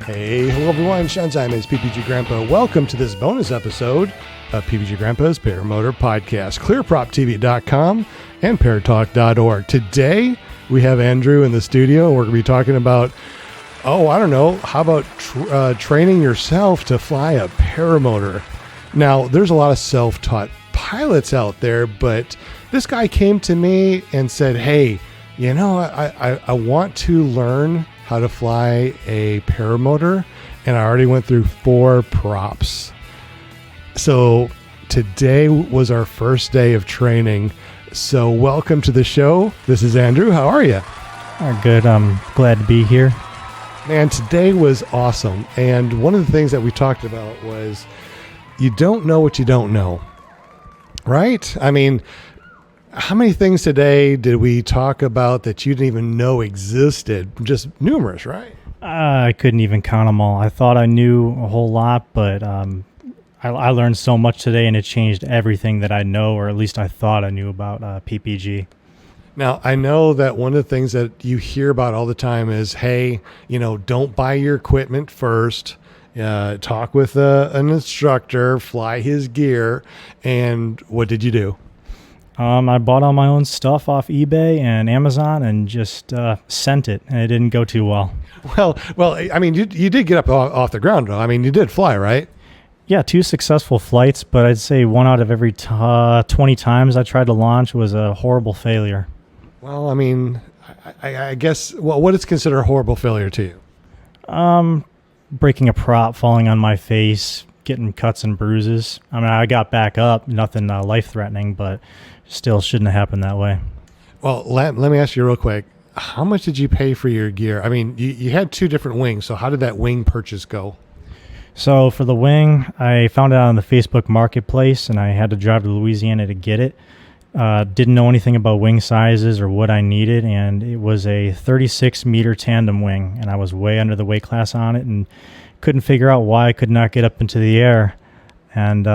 Hey, hello everyone, Sean Simons, PPG Grandpa. Welcome to this bonus episode of PPG Grandpa's Paramotor podcast, clearproptv.com and paratalk.org. Today, we have Andrew in the studio. We're going to be talking about, how about training yourself to fly a paramotor? Now, there's a lot of self-taught pilots out there, but this guy came to me and said, hey, I want to learn how to fly a paramotor, and I already went through 4 props. So today was our first day of training. So welcome to the show. This is Andrew. How are you? Good. I'm glad to be here. Man, today was awesome. And one of the things that we talked about was you don't know what you don't know, right? I mean, how many things today did we talk about that you didn't even know existed? Just numerous, right? I couldn't even count them all. I thought I knew a whole lot, but I learned so much today, and it changed everything that I know, or at least I thought I knew about PPG. Now, I know that one of the things that you hear about all the time is, hey, don't buy your equipment first. Talk with an instructor, fly his gear. And what did you do? I bought all my own stuff off eBay and Amazon and just sent it, and it didn't go too well. Well, I mean, you did get up off the ground, though. I mean, you did fly, right? Yeah, 2 successful flights, but I'd say 1 out of every 20 times I tried to launch was a horrible failure. Well, I mean, I guess, what is considered a horrible failure to you? Breaking a prop, falling on my face, getting cuts and bruises. I mean, I got back up, nothing life-threatening, but still shouldn't have happened that way. Well, let me ask you real quick. How much did you pay for your gear? I mean, you had 2 different wings, so how did that wing purchase go? So for the wing, I found it on the Facebook Marketplace, and I had to drive to Louisiana to get it. Didn't know anything about wing sizes or what I needed, and it was a 36-meter tandem wing, and I was way under the weight class on it and couldn't figure out why I could not get up into the air. And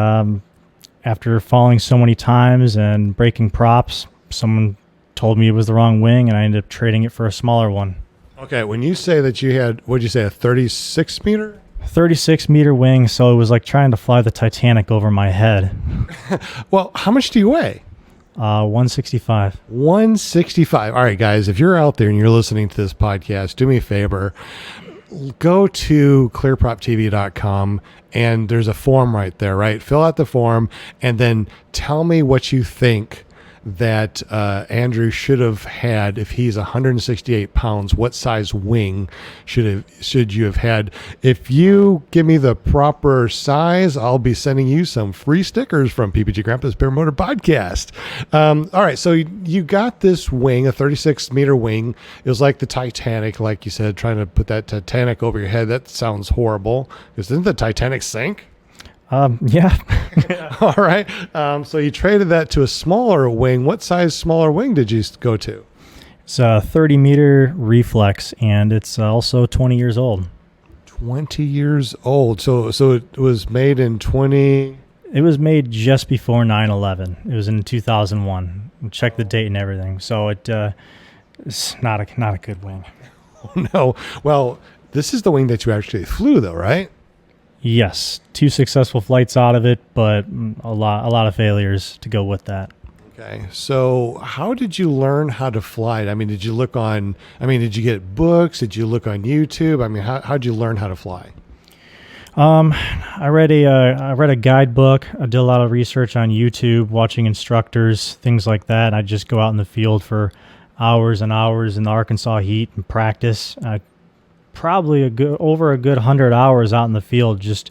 after falling so many times and breaking props, someone told me it was the wrong wing, and I ended up trading it for a smaller one. Okay, when you say that you had, what'd you say, a 36-meter? 36-meter wing, so it was like trying to fly the Titanic over my head. Well, how much do you weigh? 165. 165. All right, guys, if you're out there and you're listening to this podcast, do me a favor. Go to clearproptv.com, and there's a form right there, right? Fill out the form, and then tell me what you think that Andrew should have had if he's 168 pounds. What size wing should you have had? If you give me the proper size, I'll be sending you some free stickers from PPG Grandpa's Paramotor podcast. All right, so you got this wing, a 36-meter wing. It was like the Titanic, like you said, trying to put that Titanic over your head. That sounds horrible, because didn't the Titanic sink? Yeah. All right. So you traded that to a smaller wing. What size smaller wing did you go to? It's a 30-meter reflex, and it's also 20 years old. 20 years old. So it was made in 20... It was made just before 9/11. It was in 2001. Check the date and everything. So it's not a good wing. Oh, no. Well, this is the wing that you actually flew, though, right? Yes, 2 successful flights out of it, but a lot of failures to go with that. Okay, so how did you learn how to fly it? I mean, did you get books? Did you look on YouTube? I mean, how did you learn how to fly? I read a guidebook. I did a lot of research on YouTube, watching instructors, things like that. I just go out in the field for hours and hours in the Arkansas heat and practice. Probably over a good 100 hours out in the field, just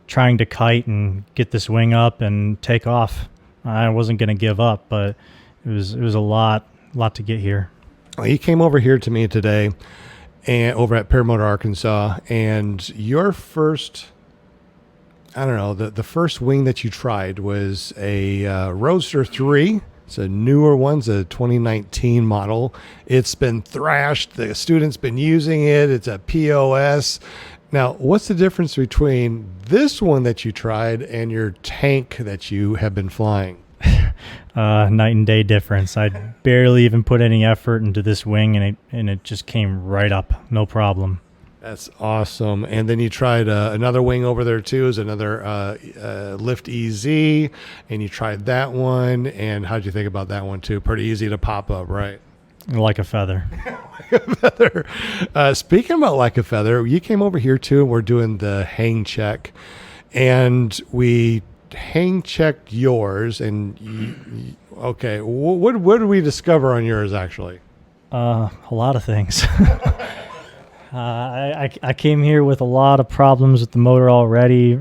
trying to kite and get this wing up and take off. I wasn't going to give up, but it was a lot to get here. Well, you came over here to me today, and over at Paramotor, Arkansas, and your first, the first wing that you tried was a Roadster 3. It's a newer one. It's a 2019 model. It's been thrashed. The student's been using it. It's a POS. Now, what's the difference between this one that you tried and your tank that you have been flying? Night and day difference. I barely even put any effort into this wing, and it just came right up, no problem. That's awesome. And then you tried another wing over there too, is another Lift EZ, and you tried that one. And how'd you think about that one too? Pretty easy to pop up, right? Like a feather. Feather. Speaking about like a feather, you came over here too, and we're doing the hang check, and we hang checked yours. And okay, what did we discover on yours actually? A lot of things. I came here with a lot of problems with the motor already.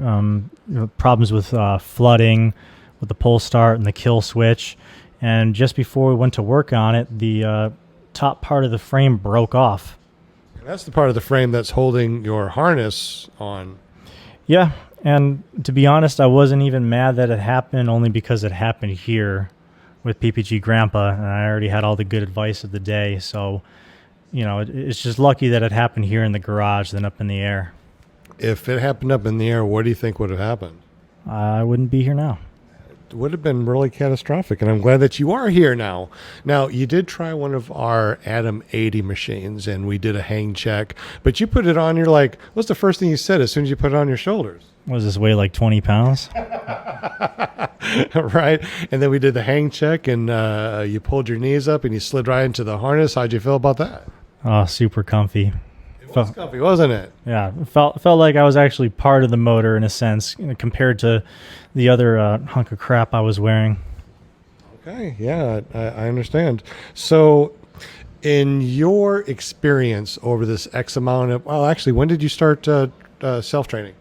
Problems with flooding, with the pull start and the kill switch. And just before we went to work on it, the top part of the frame broke off. And that's the part of the frame that's holding your harness on. Yeah, and to be honest, I wasn't even mad that it happened, only because it happened here with PPG Grandpa, and I already had all the good advice of the day. So, it's just lucky that it happened here in the garage than up in the air. If it happened up in the air, what do you think would have happened? I wouldn't be here now. It would have been really catastrophic, and I'm glad that you are here now. Now, you did try one of our Adam 80 machines, and we did a hang check, but you put it on, you're like, what's the first thing you said as soon as you put it on your shoulders? What does this weigh, like 20 pounds? Right? And then we did the hang check, and you pulled your knees up, and you slid right into the harness. How'd you feel about that? Oh, super comfy. It was comfy, wasn't it? Yeah, it felt like I was actually part of the motor in a sense, compared to the other hunk of crap I was wearing. Okay, yeah, I understand. So, in your experience over this X amount of, well, actually, when did you start self-training?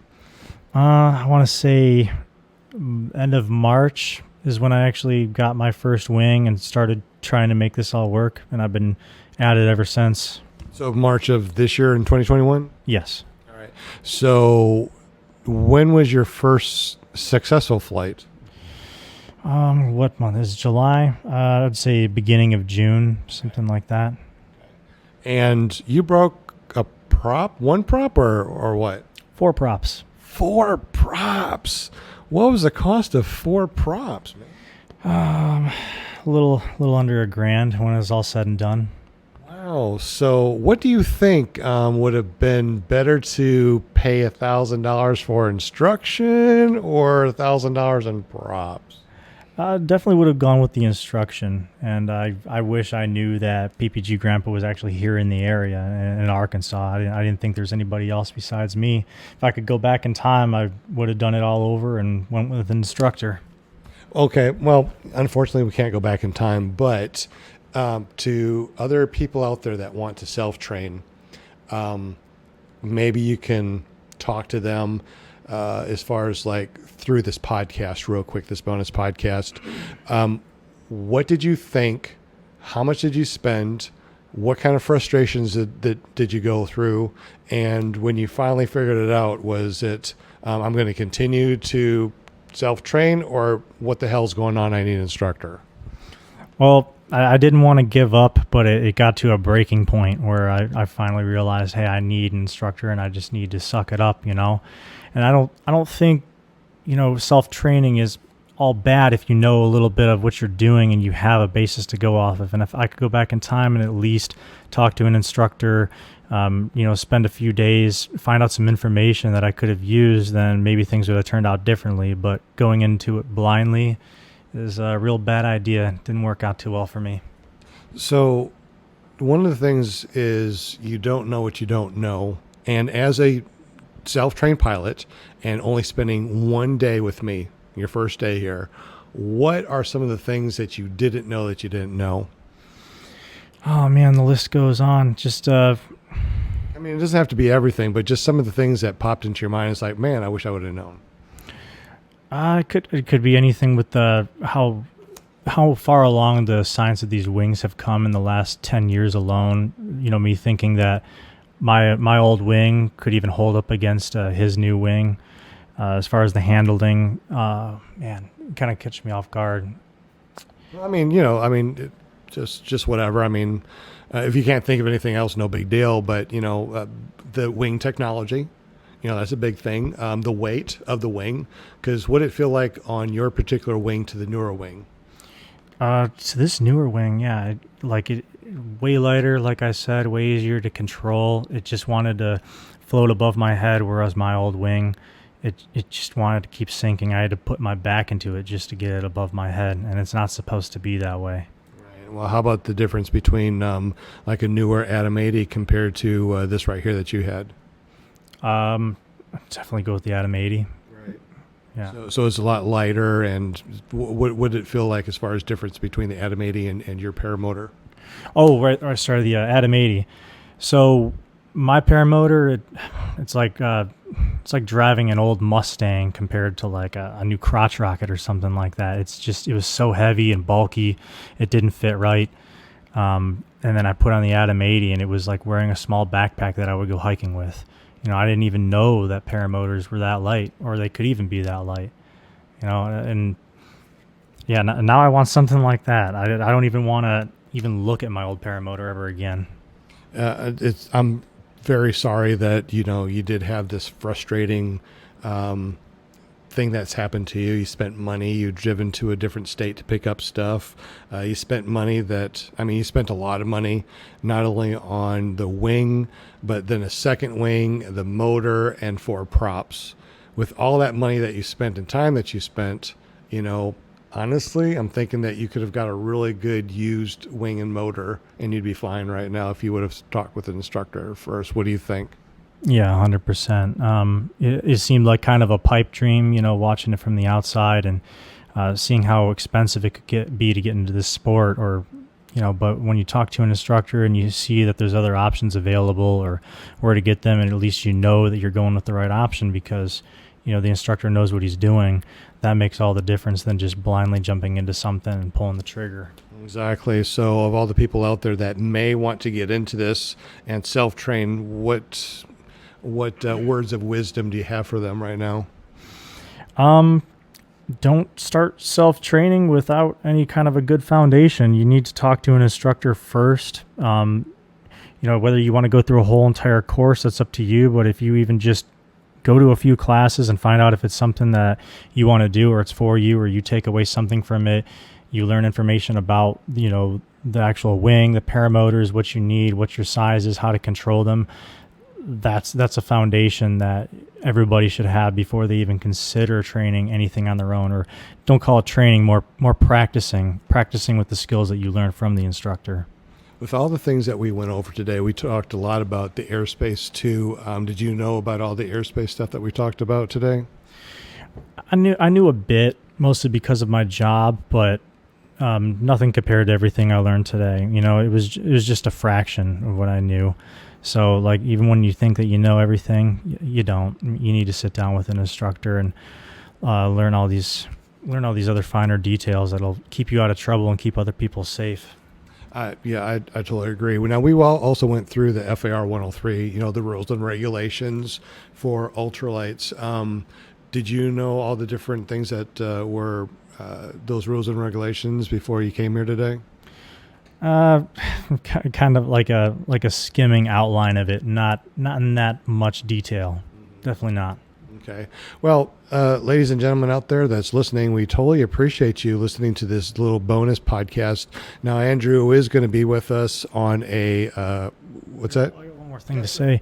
I want to say end of March is when I actually got my first wing and started trying to make this all work, and I've been at it ever since. So March of this year in 2021? Yes. All right. So when was your first successful flight? What month is July? I'd say beginning of June, something like that. And you broke a prop, one prop or what? 4 props. 4 props. What was the cost of 4 props, man? A little under $1,000 when it was all said and done. Wow. So what do you think would have been better to pay $1,000 for instruction or $1,000 in props? Definitely would have gone with the instruction, and I wish I knew that PPG Grandpa was actually here in the area in Arkansas. I didn't think there's anybody else besides me. If I could go back in time, I would have done it all over and went with an instructor. Okay, well, unfortunately, we can't go back in time, but to other people out there that want to self-train, maybe you can talk to them as far as like through this podcast real quick, this bonus podcast. What did you think? How much did you spend? What kind of frustrations did you go through? And when you finally figured it out, was it, I'm going to continue to self-train, or what the hell's going on? I need an instructor. Well, I didn't want to give up, but it got to a breaking point where I finally realized, hey, I need an instructor and I just need to suck it up, And I don't think, self-training is all bad if you know a little bit of what you're doing and you have a basis to go off of. And if I could go back in time and at least talk to an instructor, spend a few days, find out some information that I could have used, then maybe things would have turned out differently. But going into it blindly is a real bad idea. It didn't work out too well for me. So one of the things is you don't know what you don't know. And as a self-trained pilot and only spending 1 day with me, your first day here, what are some of the things that you didn't know that you didn't know? Oh man, the list goes on. Just I mean, it doesn't have to be everything, but just some of the things that popped into your mind. It's like, man, I wish I would have known. It could be anything with how far along the science of these wings have come in the last 10 years alone. Me thinking that my old wing could even hold up against his new wing. As far as the handling, man, it kind of catch me off guard. I mean, just whatever. I mean, if you can't think of anything else, no big deal. But the wing technology, that's a big thing. The weight of the wing, because what did it feel like on your particular wing to the newer wing? To this newer wing, yeah, it way lighter, like I said, way easier to control. It just wanted to float above my head, whereas my old wing, it just wanted to keep sinking. I had to put my back into it just to get it above my head, and it's not supposed to be that way. Right. Well, how about the difference between like a newer Atom 80 compared to this right here that you had? I'd definitely go with the Atom 80. Right. Yeah. So it's a lot lighter, and what did it feel like as far as difference between the Atom 80 and your Paramotor? Oh, right. Sorry, the Atom 80. So my Paramotor, it's like driving an old Mustang compared to like a new crotch rocket or something like that. It was so heavy and bulky, it didn't fit right. And then I put on the Atom 80, and it was like wearing a small backpack that I would go hiking with. I didn't even know that Paramotors were that light, or they could even be that light. And yeah, now I want something like that. I don't even want to even look at my old Paramotor ever again. I'm very sorry that you did have this frustrating thing that's happened to you. You spent money. You've driven to a different state to pick up stuff. You spent money you spent a lot of money, not only on the wing, but then a second wing, the motor, and 4 props. With all that money that you spent and time that you spent, honestly, I'm thinking that you could have got a really good used wing and motor, and you'd be fine right now if you would have talked with an instructor first. What do you think? Yeah, 100%. It seemed like kind of a pipe dream, watching it from the outside and seeing how expensive it could be to get into this sport, or but when you talk to an instructor and you see that there's other options available or where to get them, and at least you know that you're going with the right option because the instructor knows what he's doing, that makes all the difference than just blindly jumping into something and pulling the trigger. Exactly. So of all the people out there that may want to get into this and self-train, what words of wisdom do you have for them right now? Don't start self-training without any kind of a good foundation. You need to talk to an instructor first. Whether you want to go through a whole entire course, that's up to you. But if you even just go to a few classes and find out if it's something that you want to do, or it's for you, or you take away something from it, you learn information about, the actual wing, the paramotors, what you need, what your size is, how to control them. That's a foundation that everybody should have before they even consider training anything on their own, or don't call it training, more practicing with the skills that you learn from the instructor. With all the things that we went over today, we talked a lot about the airspace too. Did you know about all the airspace stuff that we talked about today? I knew a bit, mostly because of my job, but nothing compared to everything I learned today. It was just a fraction of what I knew. So like, even when you think that you know everything, you don't. You need to sit down with an instructor and learn all these other finer details that'll keep you out of trouble and keep other people safe. I totally agree. Now, we also went through the FAR 103, the rules and regulations for ultralights. Did you know all the different things that were those rules and regulations before you came here today? Kind of like a skimming outline of it, not in that much detail. Definitely not. Okay. Well, ladies and gentlemen out there that's listening, we totally appreciate you listening to this little bonus podcast. Now, Andrew is going to be with us on a, what's that? I got one more thing to say.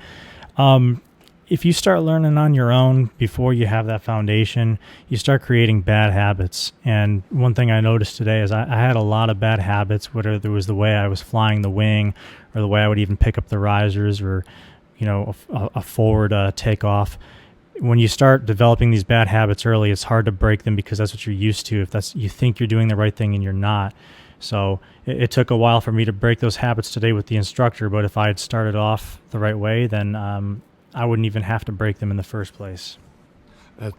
If you start learning on your own before you have that foundation, you start creating bad habits. And one thing I noticed today is I had a lot of bad habits, whether it was the way I was flying the wing or the way I would even pick up the risers or, a forward takeoff. When you start developing these bad habits early, it's hard to break them because that's what you're used to. You think you're doing the right thing and you're not. So it took a while for me to break those habits today with the instructor. But if I had started off the right way, then I wouldn't even have to break them in the first place.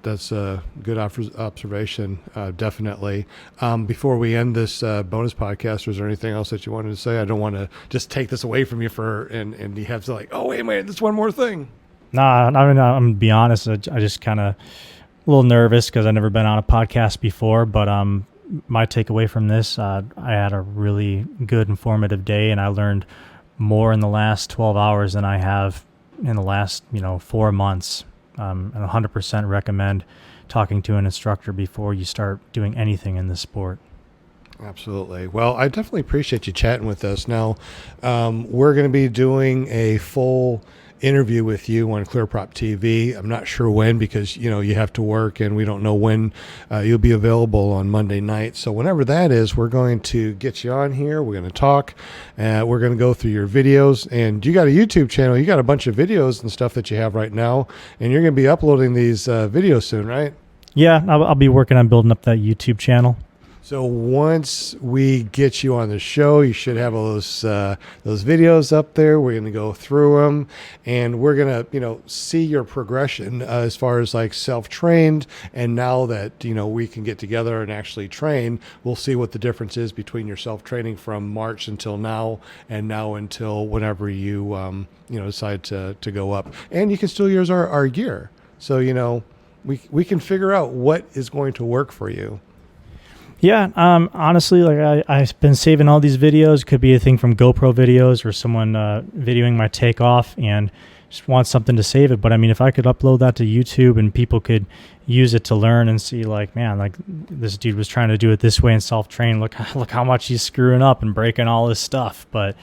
That's a good observation, definitely. Before we end this bonus podcast, was there anything else that you wanted to say? I don't want to just take this away from you and you have to like, oh, wait a minute, there's one more thing. Nah, I'm going to be honest. I just kind of a little nervous because I've never been on a podcast before. But my takeaway from this, I had a really good, informative day, and I learned more in the last 12 hours than I have in the last 4 months. And 100% recommend talking to an instructor before you start doing anything in this sport. Absolutely. Well, I definitely appreciate you chatting with us. Now, we're going to be doing a full interview with you on ClearProp TV. I'm not sure when, because you have to work, and we don't know when you'll be available on Monday night. So whenever that is, we're going to get you on here. We're going to talk. We're going to go through your videos, and you got a YouTube channel. You got a bunch of videos and stuff that you have right now, and you're going to be uploading these videos soon, right? Yeah, I'll be working on building up that YouTube channel. So once we get you on the show, you should have all those videos up there. We're going to go through them, and we're going to see your progression as far as like self-trained. And now that we can get together and actually train, we'll see what the difference is between your self-training from March until now, and now until whenever you decide to go up. And you can still use our gear, so we can figure out what is going to work for you. Yeah, honestly, like I've been saving all these videos. Could be a thing from GoPro videos or someone videoing my takeoff, and just want something to save it. But I mean, if I could upload that to YouTube and people could use it to learn and see, like, man, like this dude was trying to do it this way and self-train. Look how much he's screwing up and breaking all this stuff. But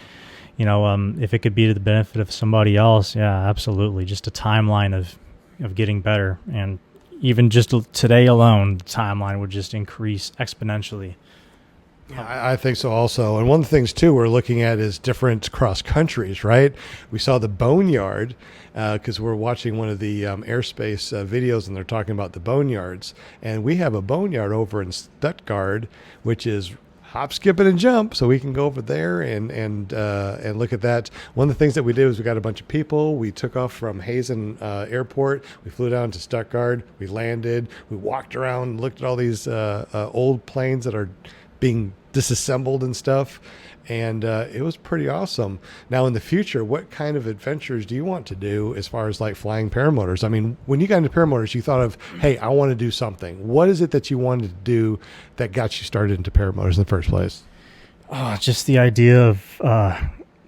if it could be to the benefit of somebody else, yeah, absolutely. Just a timeline of getting better, and even just today alone, the timeline would just increase exponentially. I think so also. And one of the things, too, we're looking at is different cross countries, right? We saw the Boneyard because we're watching one of the airspace videos, and they're talking about the boneyards. And we have a boneyard over in Stuttgart, which is hop, skip, and jump, so we can go over there and look at that. One of the things that we did was we got a bunch of people. We took off from Hazen Airport. We flew down to Stuttgart. We landed. We walked around, looked at all these old planes that are being disassembled and stuff, and it was pretty awesome. Now, in the future, what kind of adventures do you want to do as far as like flying paramotors? I mean, when you got into paramotors, you thought of, hey, I want to do something. What is it that you wanted to do that got you started into paramotors in the first place? Oh, just the idea of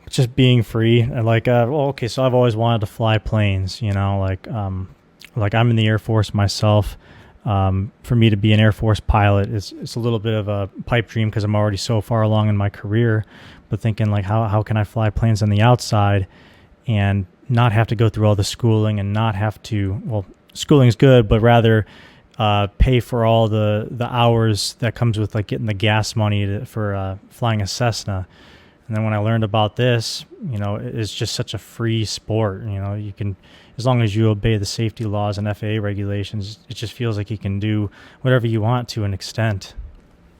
just being free. And like, so I've always wanted to fly planes, like I'm in the Air Force myself. For me to be an Air Force pilot it's a little bit of a pipe dream because I'm already so far along in my career, but thinking like how can I fly planes on the outside and not have to go through all the schooling and not have to, well, schooling's good, but rather pay for all the hours that comes with like getting the gas money for flying a Cessna. And then when I learned about this, it's just such a free sport. You can, as long as you obey the safety laws and FAA regulations, it just feels like you can do whatever you want to an extent.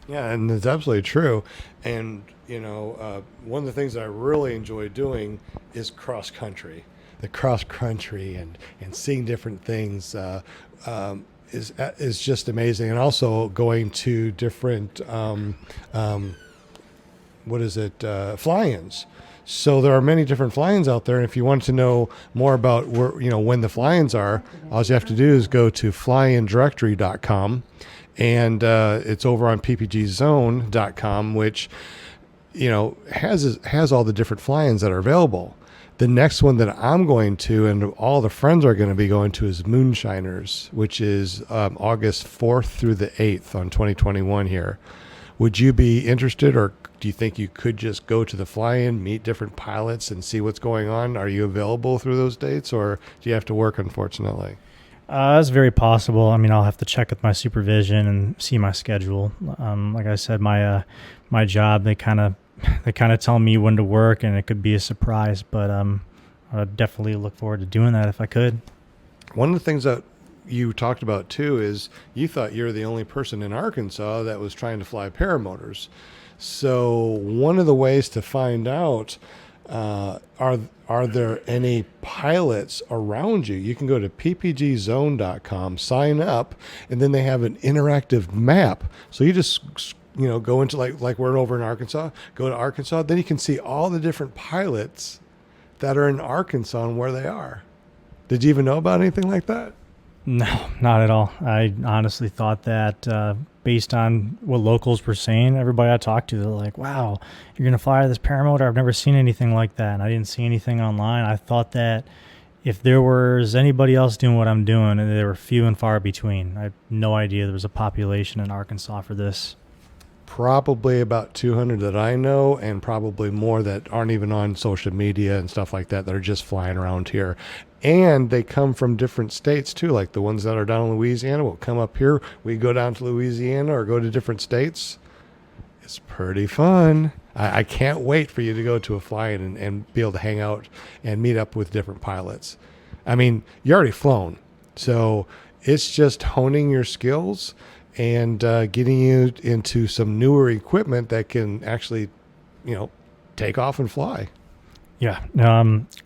Yeah, and it's absolutely true. And, one of the things that I really enjoy doing is cross country. The cross country and seeing different things is just amazing. And also going to different fly-ins. So there are many different fly-ins out there, and if you want to know more about where, when the fly-ins are, all you have to do is go to flyindirectory.com, and it's over on ppgzone.com, which has all the different fly-ins that are available. The next one that I'm going to, and all the friends are going to be going to, is Moonshiners, which is August 4th through the 8th on 2021 here. Would you be interested, or do you think you could just go to the fly-in, meet different pilots, and see what's going on? Are you available through those dates, or do you have to work, unfortunately? That's very possible. I mean, I'll have to check with my supervision and see my schedule. Like I said, my job, they kind of tell me when to work, and it could be a surprise. But I'd definitely look forward to doing that if I could. One of the things that you talked about too is you thought you were the only person in Arkansas that was trying to fly paramotors. So one of the ways to find out are there any pilots around you? You can go to ppgzone.com, sign up, and then they have an interactive map. So you just go into like we're over in Arkansas, go to Arkansas, then you can see all the different pilots that are in Arkansas and where they are. Did you even know about anything like that? No, not at all. I honestly thought that based on what locals were saying, everybody I talked to, they're like, wow, you're going to fly this paramotor? I've never seen anything like that. And I didn't see anything online. I thought that if there was anybody else doing what I'm doing, and they were few and far between. I had no idea there was a population in Arkansas for this. probably about 200 that I know, and probably more that aren't even on social media and stuff like that are just flying around here. And they come from different states too, like the ones that are down in Louisiana will come up here. We go down to Louisiana or go to different states. It's pretty fun. I can't wait for you to go to a fly-in and be able to hang out and meet up with different pilots. I mean, you're already flown, so it's just honing your skills and getting you into some newer equipment that can actually, take off and fly. Yeah.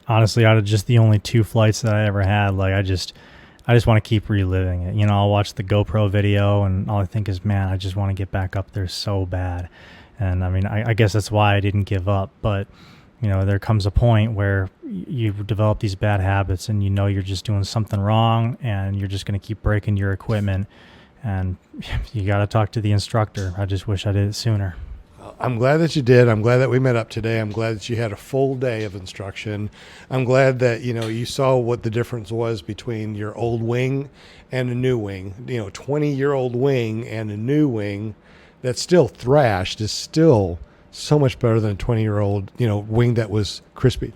Honestly, out of just the only 2 flights that I ever had, like I just want to keep reliving it. I'll watch the GoPro video and all I think is, man, I just want to get back up there so bad. And I mean, I guess that's why I didn't give up. But, there comes a point where you develop these bad habits and you're just doing something wrong and you're just going to keep breaking your equipment. And you got to talk to the instructor. I just wish I did it sooner. I'm glad that you did. I'm glad that we met up today. I'm glad that you had a full day of instruction. I'm glad that, you saw what the difference was between your old wing and a new wing. 20-year-old wing and a new wing that's still thrashed is still so much better than a 20-year-old, wing that was crispy.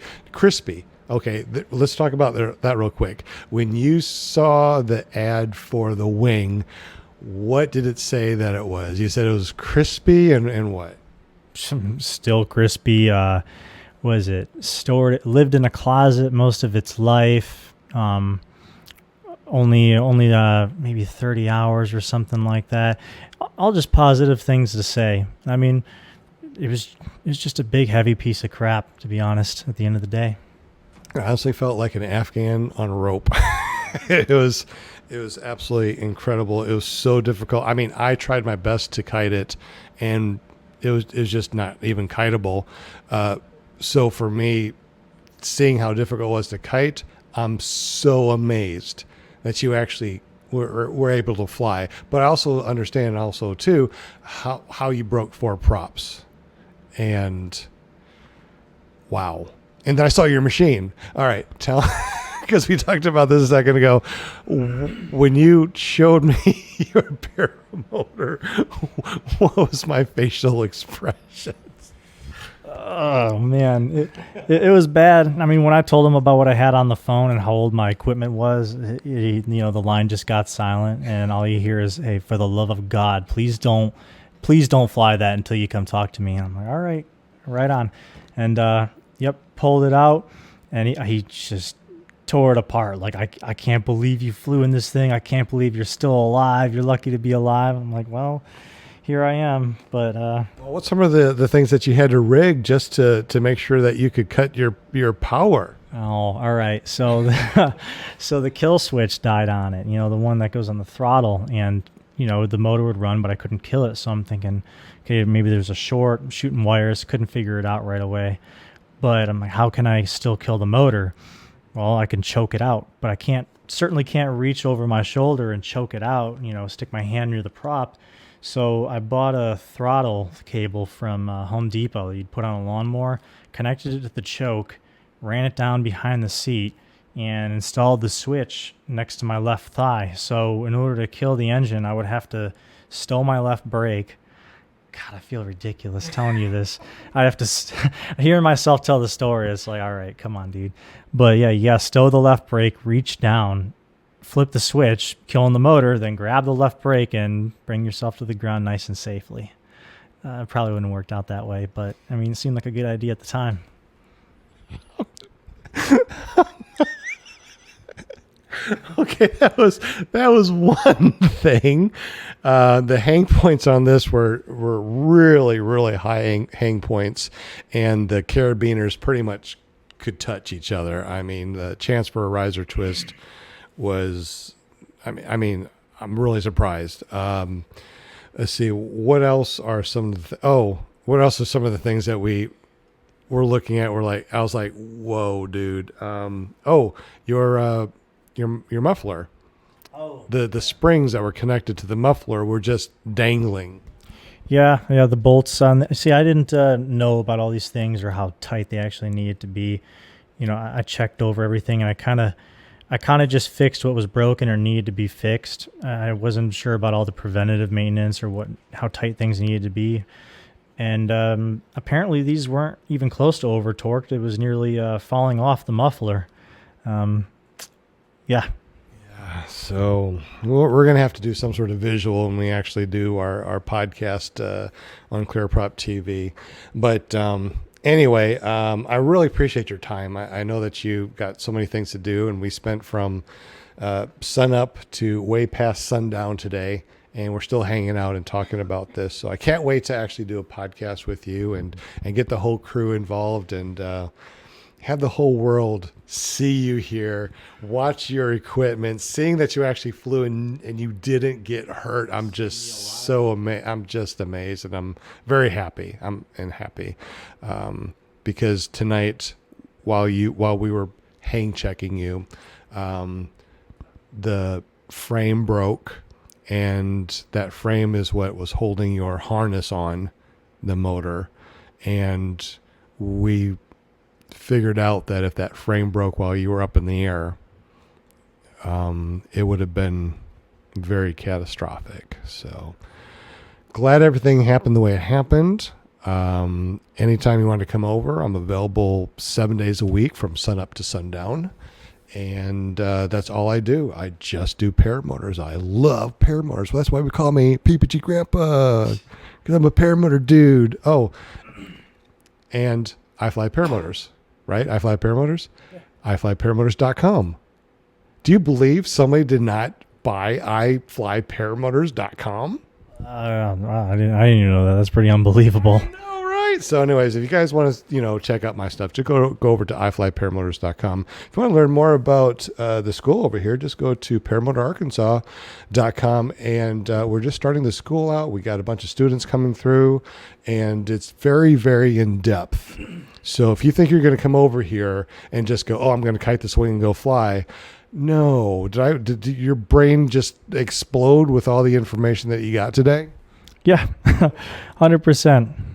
Okay, let's talk about that real quick. When you saw the ad for the wing, what did it say that it was? You said it was crispy and what? Still crispy. Was it stored? Lived in a closet most of its life. Only maybe 30 hours or something like that. All just positive things to say. I mean, it was just a big heavy piece of crap, to be honest. At the end of the day, I honestly felt like an Afghan on a rope. It was absolutely incredible. It was so difficult. I mean, I tried my best to kite it, and it was just not even kiteable. So for me, seeing how difficult it was to kite, I'm so amazed that you actually were able to fly. But I also understand too how you broke 4 props, and wow. And then I saw your machine. All right, tell. Because we talked about this a second ago. When you showed me your paramotor, what was my facial expression? Oh, man. It was bad. I mean, when I told him about what I had on the phone and how old my equipment was, the line just got silent, and all you hear is, hey, for the love of God, please don't fly that until you come talk to me. And I'm like, all right, right on. And, pulled it out, and he just tore it apart. Like, I can't believe you flew in this thing. I can't believe you're still alive. You're lucky to be alive. I'm like, well, here I am. But what's some of the things that you had to rig just to make sure that you could cut your power? Oh, all right. So the kill switch died on it, the one that goes on the throttle, and the motor would run, but I couldn't kill it. So I'm thinking, okay, maybe there's a short. I'm shooting wires, couldn't figure it out right away. But I'm like, how can I still kill the motor? Well, I can choke it out, but I certainly can't reach over my shoulder and choke it out, stick my hand near the prop. So I bought a throttle cable from Home Depot that you'd put on a lawnmower, connected it to the choke, ran it down behind the seat, and installed the switch next to my left thigh. So in order to kill the engine, I would have to stow my left brake. God, I feel ridiculous telling you this. I have to hear myself tell the story. It's like, all right, come on, dude. But yeah, stow the left brake, reach down, flip the switch, killing the motor, then grab the left brake and bring yourself to the ground nice and safely. It probably wouldn't have worked out that way, but I mean, it seemed like a good idea at the time. Okay, that was one thing. The hang points on this were really, really high hang points, and the carabiners pretty much could touch each other. I mean, the chance for a riser twist was, I'm really surprised. Let's see, what else are some of the things that we were looking at? I was like, whoa, dude. Your muffler. Oh. The springs that were connected to the muffler were just dangling. Yeah, the bolts on. See, I didn't know about all these things or how tight they actually needed to be. I checked over everything, and I kind of just fixed what was broken or needed to be fixed. I wasn't sure about all the preventative maintenance or how tight things needed to be. And apparently these weren't even close to over torqued. It was nearly falling off the muffler. Yeah. So we're going to have to do some sort of visual when we actually do our podcast on ClearProp TV. But anyway, I really appreciate your time. I know that you got so many things to do, and we spent from sun up to way past sundown today, and we're still hanging out and talking about this. So I can't wait to actually do a podcast with you and get the whole crew involved and have the whole world see you here, watch your equipment, seeing that you actually flew and you didn't get hurt. I'm just so amazed. I'm just amazed, and I'm very happy. Because tonight, while we were hang checking you, the frame broke, and that frame is what was holding your harness on the motor, and we figured out that if that frame broke while you were up in the air, it would have been very catastrophic. Glad everything happened the way it happened. Anytime you want to come over, I'm available 7 days a week from sun up to sundown. And that's all I do. I just do paramotors. I love paramotors. Well, that's why we call me PPG Grandpa, because I'm a paramotor dude. Oh, and I fly paramotors, right? I fly paramotors. Yeah. iFlyParamotors.com. Do you believe somebody did not buy iFlyParamotors.com? I didn't even know that. That's pretty unbelievable. So anyways, if you guys want to, check out my stuff, just go over to iFlyParamotors.com. If you want to learn more about the school over here, just go to ParamotorArkansas.com. And we're just starting the school out. We got a bunch of students coming through, and it's very, very in-depth. So if you think you're going to come over here and just go, oh, I'm going to kite this wing and go fly, no. Did your brain just explode with all the information that you got today? Yeah, 100%.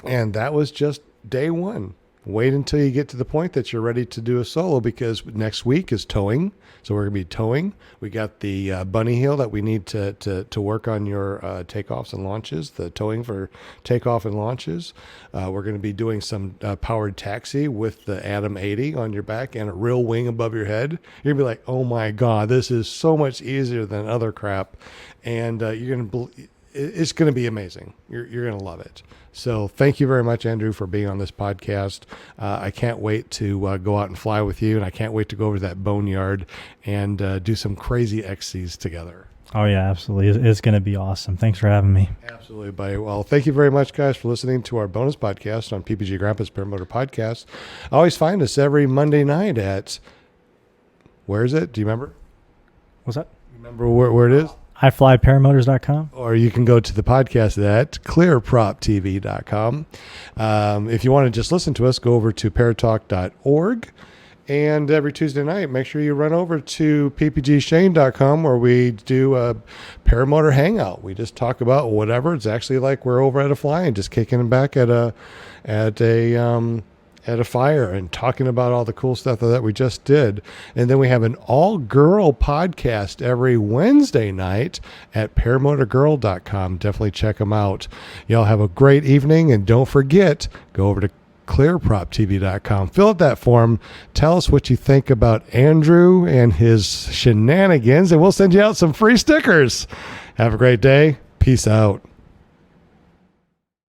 And that was just day one. Wait until you get to the point that you're ready to do a solo, because next week is towing. So we're going to be towing. We got the bunny hill that we need to work on your takeoffs and launches, the towing for takeoff and launches. We're going to be doing some powered taxi with the Atom 80 on your back and a real wing above your head. You're going to be like, oh my God, this is so much easier than other crap. And it's going to be amazing. You're going to love it. So thank you very much, Andrew, for being on this podcast. I can't wait to go out and fly with you, and I can't wait to go over to that boneyard and do some crazy XCs together. Oh, yeah, absolutely. It's going to be awesome. Thanks for having me. Absolutely, buddy. Well, thank you very much, guys, for listening to our bonus podcast on PPG Grandpa's Paramotor Podcast. Always find us every Monday night at, where is it? Do you remember? What's that? Remember where it is? iFlyParamotors.com. Or you can go to the podcast at clearproptv.com. If you want to just listen to us, go over to paratalk.org. And every Tuesday night, make sure you run over to ppgshane.com, where we do a paramotor hangout. We just talk about whatever. It's actually like we're over at a fly-in, just kicking back at a fire and talking about all the cool stuff that we just did. And then we have an all-girl podcast every Wednesday night at paramotorgirl.com. Definitely check them out. Y'all have a great evening, and don't forget, go over to clearproptv.com. Fill out that form. Tell us what you think about Andrew and his shenanigans, and we'll send you out some free stickers. Have a great day. Peace out.